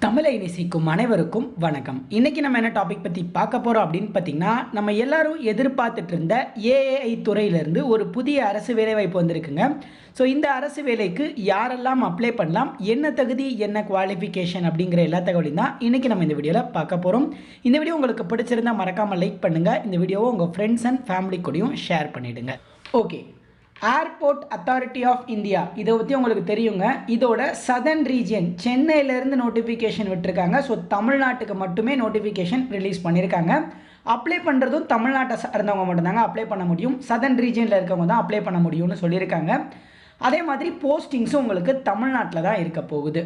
தமிழை நேசிக்கும் அனைவருக்கும் வணக்கம். இன்னைக்கு நம்ம என்ன டாபிக் பற்றி பார்க்க போகிறோம் அப்படின்னு பார்த்தீங்கன்னா, நம்ம எல்லாரும் எதிர்பார்த்துட்டு இருந்த ஏஐ துறையிலேருந்து ஒரு புதிய அரசு வேலைவாய்ப்பு வந்திருக்குங்க. ஸோ இந்த அரசு வேலைக்கு யாரெல்லாம் அப்ளை பண்ணலாம், என்ன தகுதி, என்ன குவாலிஃபிகேஷன் அப்படிங்கிற எல்லா தகவலையும் தான் இன்றைக்கி நம்ம இந்த வீடியோவில் பார்க்க போகிறோம். இந்த வீடியோ உங்களுக்கு பிடிச்சிருந்தால் மறக்காமல் லைக் பண்ணுங்கள். இந்த வீடியோவை உங்கள் ஃப்ரெண்ட்ஸ் அண்ட் ஃபேமிலி கூடயும் ஷேர் பண்ணிவிடுங்க. Okay, airport authority of India இதை பற்றி உங்களுக்கு தெரியுங்க. இதோட சதர்ன் ரீஜியன் சென்னையிலேருந்து நோட்டிஃபிகேஷன் விட்டுருக்காங்க. ஸோ தமிழ்நாட்டுக்கு மட்டுமே நோட்டிஃபிகேஷன் ரிலீஸ் பண்ணியிருக்காங்க. அப்ளை பண்ணுறதும் தமிழ்நாட்டை சார்ந்தவங்க மட்டும்தாங்க அப்ளை பண்ண முடியும். சதர்ன் ரீஜியனில் இருக்கவங்க தான் அப்ளை பண்ண முடியும்னு சொல்லியிருக்காங்க. அதே மாதிரி போஸ்டிங்ஸும் உங்களுக்கு தமிழ்நாட்டில் தான் இருக்க போகுது.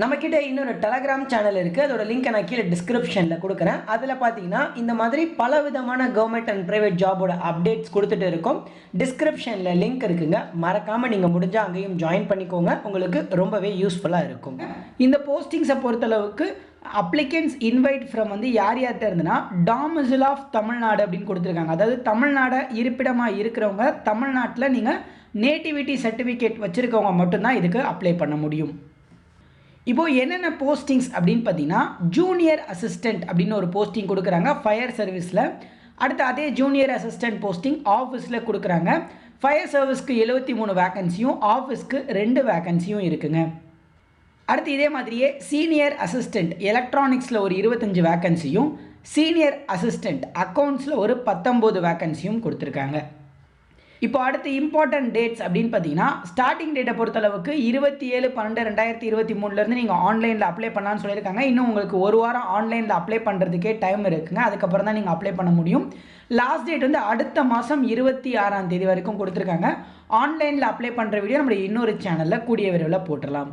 நம்மக்கிட்ட இன்னொரு டெலகிராம் சேனல் இருக்குது. அதோட லிங்க்கை நான் கீழே டிஸ்கிரிப்ஷனில் கொடுக்குறேன். அதில் பார்த்தீங்கன்னா இந்த மாதிரி பல விதமான கவர்மெண்ட் அண்ட் ப்ரைவேட் ஜாபோட அப்டேட்ஸ் கொடுத்துட்டு இருக்கோம். டிஸ்கிரிப்ஷனில் லிங்க் இருக்குங்க, மறக்காமல் நீங்கள் முடிஞ்சால் அங்கேயும் ஜாயின் பண்ணிக்கோங்க. உங்களுக்கு ரொம்பவே யூஸ்ஃபுல்லாக இருக்கும். இந்த போஸ்டிங்ஸை பொறுத்தளவுக்கு அப்ளிகன்ஸ் இன்வைட் ஃப்ரம் யார் யார்கிட்ட இருந்துன்னா டாமிசில் ஆஃப் தமிழ்நாடு அப்படின்னு கொடுத்துருக்காங்க. அதாவது தமிழ்நாடு இருப்பிடமாக இருக்கிறவங்க, தமிழ்நாட்டில் நீங்கள் நேட்டிவிட்டி சர்டிஃபிகேட் வச்சுருக்கவங்க மட்டும்தான் இதுக்கு அப்ளை பண்ண முடியும். இப்போது என்னென்ன போஸ்டிங்ஸ் அப்படின்னு பார்த்தீங்கன்னா, ஜூனியர் அசிஸ்டண்ட் அப்படின்னு ஒரு போஸ்டிங் கொடுக்குறாங்க ஃபயர் சர்வீஸில். அடுத்து அதே ஜூனியர் அசிஸ்டண்ட் போஸ்டிங் ஆஃபீஸில் கொடுக்குறாங்க. ஃபயர் சர்வீஸ்க்கு 73 வேக்கன்சியும் ஆஃபீஸ்க்கு 2 வேக்கன்சியும் இருக்குங்க. அடுத்து இதே மாதிரியே சீனியர் அசிஸ்டண்ட் எலக்ட்ரானிக்ஸில் ஒரு 25 வேக்கன்சியும், சீனியர் அசிஸ்டண்ட் அக்கௌண்ட்ஸில் ஒரு 19 வேக்கன்சியும் கொடுத்துருக்காங்க. இப்போ அடுத்து இம்பார்ட்டன்ட் டேட்ஸ் அப்படின்னு பார்த்தீங்கன்னா, ஸ்டார்டிங் டேட்டை பொறுத்தளவுக்கு 27/12/2023 நீங்கள் ஆன்லைனில் அப்ளை பண்ணலான்னு சொல்லியிருக்காங்க. இன்னும் உங்களுக்கு ஒரு வாரம் ஆன்லைனில் அப்ளை பண்ணுறதுக்கே டைம் இருக்குங்க. அதுக்கப்புறம் தான் நீங்கள் அப்ளை பண்ண முடியும். லாஸ்ட் டேட் அடுத்த மாதம் 26ஆம் தேதி வரைக்கும் கொடுத்துருக்காங்க. ஆன்லைனில் அப்ளை பண்ணுற வீடியோ நம்மளுடைய இன்னொரு சேனலில் கூடிய விரைவில் போட்டுடலாம்.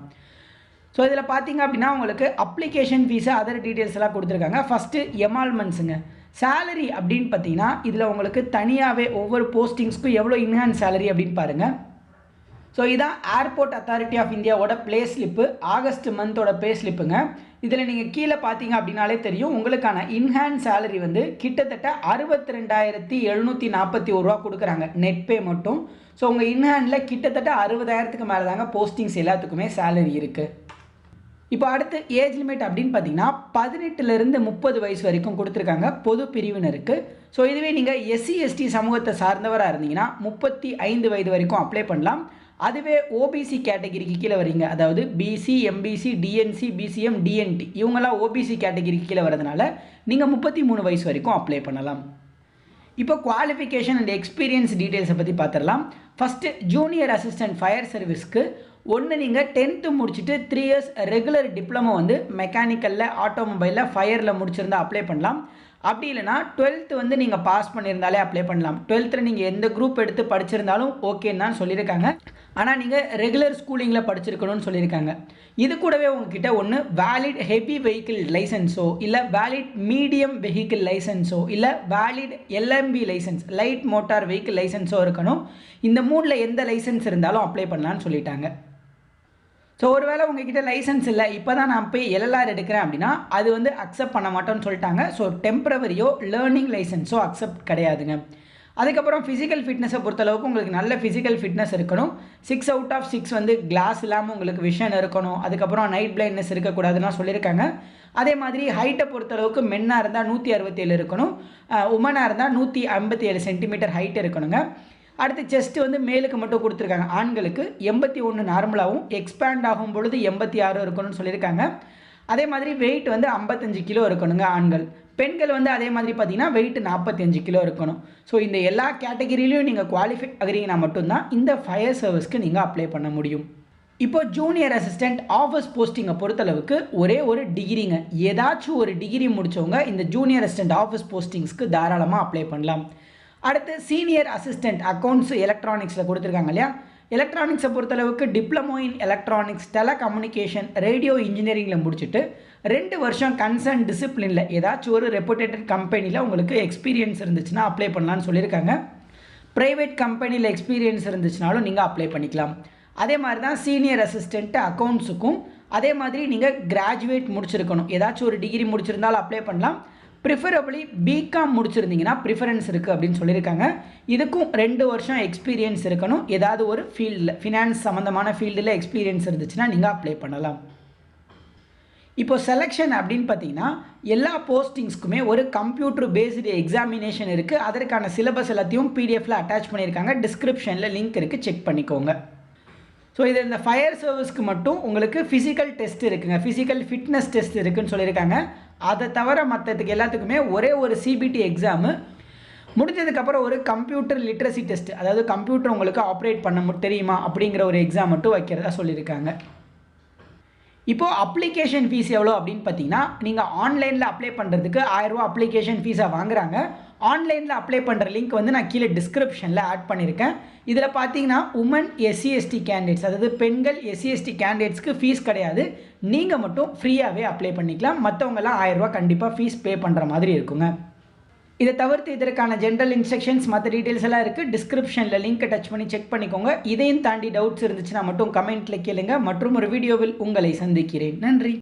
ஸோ இதில் பார்த்தீங்க அப்படின்னா உங்களுக்கு அப்ளிகேஷன் ஃபீஸு அதர் டீட்டெயில்ஸ் எல்லாம் கொடுத்துருக்காங்க. ஃபஸ்ட்டு எமால்மெண்ட்ஸுங்க. சேலரி அப்படின்னு பார்த்தீங்கன்னா இதில் உங்களுக்கு தனியாகவே ஒவ்வொரு போஸ்டிங்ஸ்க்கும் எவ்வளோ இன்ஹான்ஸ் சேலரி அப்படின்னு பாருங்கள். ஸோ இதான் ஏர்போர்ட் அத்தாரிட்டி ஆஃப் இந்தியாவோட ப்ளே ஸ்லிப்பு, ஆகஸ்ட் மந்தோட ப்ளே ஸ்லிப்புங்க. இதில் நீங்கள் கீழே பார்த்தீங்க அப்படின்னாலே தெரியும், உங்களுக்கான இன்ஹான்ஸ் சேலரி கிட்டத்தட்ட 62,741 ரூபா கொடுக்குறாங்க, நெட் பே மட்டும். ஸோ உங்கள் இன்ஹாண்டில் கிட்டத்தட்ட 60,000க்கு மேலே தாங்க போஸ்டிங்ஸ் எல்லாத்துக்குமே சேலரி இருக்குது. இப்போ அடுத்து ஏஜ் லிமிட் அப்படின்னு பார்த்தீங்கன்னா 18லேருந்து 30 வயசு வரைக்கும் கொடுத்துருக்காங்க பொது பிரிவினருக்கு. ஸோ இதுவே நீங்கள் எஸ்சி எஸ்டி சமூகத்தை சார்ந்தவராக இருந்தீங்கன்னா 35 வயது வரைக்கும் அப்ளை பண்ணலாம். அதுவே ஓபிசி கேட்டகிரிக்கு கீழே வரீங்க, அதாவது BC, MBC, DNC, BCM, DNT இவங்கெல்லாம் ஓபிசி கேட்டகிரிக்கு கீழே வரதுனால நீங்கள் 33 வயசு வரைக்கும் அப்ளை பண்ணலாம். இப்போ குவாலிஃபிகேஷன் அண்ட் எக்ஸ்பீரியன்ஸ் டீட்டெயில்ஸை பற்றி பார்த்துடலாம். ஃபஸ்ட்டு ஜூனியர் அசிஸ்டன்ட் ஃபயர் சர்வீஸ்க்கு நீங்கள் 10th முடிச்சுட்டு 3 இயர்ஸ் ரெகுலர் டிப்ளமோ மெக்கானிக்கலில், ஆட்டோமொபைலில், ஃபயரில் முடிச்சிருந்தா அப்ளை பண்ணலாம். அப்படி இல்லைனா 12th நீங்கள் பாஸ் பண்ணியிருந்தாலே அப்ளை பண்ணலாம். 12th நீங்கள் எந்த குரூப் எடுத்து படிச்சிருந்தாலும் ஓகேன்னு தான் சொல்லியிருக்காங்க. ஆனால் நீங்கள் ரெகுலர் ஸ்கூலிங்கில் படிச்சிருக்கணும்னு சொல்லியிருக்காங்க. இது கூடவே உங்ககிட்ட ஒன்று வேலிட் ஹெவி வெஹிக்கிள் லைசன்ஸோ, இல்லை வேலிட் மீடியம் வெஹிக்கிள் லைசன்ஸோ, இல்லை valid LMV licence light motor vehicle லைசன்ஸோ இருக்கணும். இந்த 3ல் எந்த லைசன்ஸ் இருந்தாலும் அப்ளை பண்ணலான்னு சொல்லிட்டாங்க. ஸோ ஒருவேளை உங்ககிட்ட லைசன்ஸ் இல்லை, இப்போ தான் நான் போய் எல்எல்ஆர் எடுக்கிறேன் அப்படின்னா அது அக்செப்ட் பண்ண மாட்டோம்னு சொல்லிட்டாங்க. ஸோ டெம்பரவரியோ லேர்னிங் லைசன்ஸோ அக்செப்ட் கிடையாதுங்க. அதுக்கப்புறம் ஃபிசிக்கல் ஃபிட்னஸை பொறுத்தளவுக்கு உங்களுக்கு நல்ல ஃபிசிக்கல் ஃபிட்னஸ் இருக்கணும். 6 out of 6 கிளாஸ் இல்லாமல் உங்களுக்கு விஷன் இருக்கணும். அதுக்கப்புறம் நைட் பிளைண்ட்னஸ் இருக்கக்கூடாதுன்னா சொல்லியிருக்காங்க. அதே மாதிரி ஹைட்டை பொறுத்தளவுக்கு மென்னாக இருந்தால் 167 இருக்கணும், உமனாக இருந்தால் 157 சென்டிமீட்டர் ஹைட் இருக்கணுங்க. அடுத்து செஸ்ட்டு மேலுக்கு மட்டும் கொடுத்துருக்காங்க. ஆண்களுக்கு 81 நார்மலாகவும் எக்ஸ்பேண்ட் ஆகும் பொழுது 86 இருக்கணும்னு சொல்லியிருக்காங்க. அதே மாதிரி வெயிட் 55 கிலோ இருக்கணுங்க ஆண்கள். பெண்கள் அதே மாதிரி பார்த்தீங்கன்னா வெயிட் 45 கிலோ இருக்கணும். ஸோ இந்த எல்லா கேட்டகிரிலையும் நீங்கள் குவாலிஃபை ஆகிறீங்கன்னா மட்டும்தான் இந்த ஃபயர் சர்வீஸ்க்கு நீங்கள் அப்ளை பண்ண முடியும். இப்போ ஜூனியர் அசிஸ்டண்ட் ஆஃபீஸ் போஸ்டிங்கை பொறுத்தளவுக்கு ஒரே ஒரு டிகிரிங்க. ஏதாச்சும் ஒரு டிகிரி முடித்தவங்க இந்த ஜூனியர் அசிஸ்டண்ட் ஆஃபீஸ் போஸ்டிங்ஸ்க்கு தாராளமாக அப்ளை பண்ணலாம். அடுத்து சீனியர் அசிஸ்டண்ட் அக்கௌண்ட்ஸ் எலக்ட்ரானிக்ஸில் கொடுத்துருக்காங்க இல்லையா. எலக்ட்ரானிக்ஸை பொறுத்தளவுக்கு டிப்ளமோ இன் எலக்ட்ரானிக்ஸ், டெலகம்யூனிகேஷன், ரேடியோ இன்ஜினியரிங்கில் முடிச்சுட்டு 2 வருஷம் கன்சர்ன் டிசிப்ளினில் ஏதாச்சும் ஒரு ரெப்யூட்டட் கம்பெனியில் உங்களுக்கு எக்ஸ்பீரியன்ஸ் இருந்துச்சுன்னா அப்ளை பண்ணலான்னு சொல்லியிருக்காங்க. ப்ரைவேட் கம்பெனியில் எக்ஸ்பீரியன்ஸ் இருந்துச்சுனாலும் நீங்கள் அப்ளை பண்ணிக்கலாம். அதே மாதிரி தான் சீனியர் அசிஸ்டண்ட் அக்கௌண்ட்ஸுக்கும் அதே மாதிரி நீங்கள் கிராஜுவேட் முடிச்சிருக்கணும். ஏதாச்சும் ஒரு டிகிரி முடிச்சிருந்தாலும் அப்ளை பண்ணலாம். ப்ரிஃபரபிளி பிகாம் முடிச்சிருந்தீங்கன்னா ப்ரிஃபரன்ஸ் இருக்குது அப்படின்னு சொல்லியிருக்காங்க. இதுக்கும் 2 வருஷம் எக்ஸ்பீரியன்ஸ் இருக்கணும். ஏதாவது ஒரு ஃபீல்டில், ஃபினான்ஸ் சம்மந்தமான ஃபீல்டில் எக்ஸ்பீரியன்ஸ் இருந்துச்சுன்னா நீங்கள் அப்ளை பண்ணலாம். இப்போ செலெக்ஷன் அப்படின்னு பார்த்தீங்கன்னா எல்லா போஸ்டிங்ஸ்க்குமே ஒரு கம்ப்யூட்டர் பேஸ்டு எக்ஸாமினேஷன் இருக்குது. அதற்கான சிலபஸ் எல்லாத்தையும் பிடிஎஃப்ல அட்டாச் பண்ணியிருக்காங்க. டிஸ்கிரிப்ஷனில் லிங்க் இருக்குது, செக் பண்ணிக்கோங்க. ஸோ இது இந்த ஃபயர் சர்வீஸ்க்கு மட்டும் உங்களுக்கு ஃபிசிக்கல் டெஸ்ட் இருக்குங்க, ஃபிசிக்கல் ஃபிட்னஸ் டெஸ்ட் இருக்குதுன்னு சொல்லியிருக்காங்க. அதை தவிர மற்றதுக்கு எல்லாத்துக்குமே ஒரே ஒரு சிபிடி எக்ஸாமு முடிஞ்சதுக்கப்புறம் ஒரு கம்ப்யூட்டர் லிட்ரஸி டெஸ்ட், அதாவது கம்ப்யூட்டர் உங்களுக்கு ஆப்ரேட் பண்ண தெரியுமா அப்படிங்கிற ஒரு எக்ஸாம் மட்டும் வைக்கிறதா சொல்லியிருக்காங்க. இப்போது அப்ளிகேஷன் ஃபீஸ் எவ்வளோ அப்படின்னு பார்த்தீங்கன்னா, நீங்கள் ஆன்லைனில் அப்ளை பண்ணுறதுக்கு 1000 ரூபா அப்ளிகேஷன் ஃபீஸாக வாங்குறாங்க. ஆன்லைனில் அப்ளை பண்ணுற லிங்க் வந்து நான் கீழே டிஸ்கிரிப்ஷனில் ஆட் பண்ணியிருக்கேன். இதில் பார்த்தீங்கன்னா உமன் எஸ்சி/எஸ்டி கேண்டிடேட்ஸ், அதாவது பெண்கள் எஸ்சி/எஸ்டி கேண்டிடேட்ஸ்க்கு ஃபீஸ் கிடையாது. நீங்கள் மட்டும் ஃப்ரீயாகவே அப்ளை பண்ணிக்கலாம். மற்றவங்கலாம் 1000 ரூபா கண்டிப்பாக ஃபீஸ் பே பண்ணுற மாதிரி இருக்குங்க. இதை தவிர்த்து இதற்கான ஜென்ரல் இன்ஸ்ட்ரக்ஷன்ஸ் மற்ற டீட்டெயில்ஸ் எல்லாம் இருக்குது. டிஸ்கிரிப்ஷனில் லிங்க்கை டச் பண்ணி செக் பண்ணிக்கோங்க. இதையும் தாண்டி டவுட்ஸ் இருந்துச்சுன்னா மட்டும் கமெண்ட்டில் கேளுங்க. மற்றும் ஒரு வீடியோவில் உங்களை சந்திக்கிறேன். நன்றி.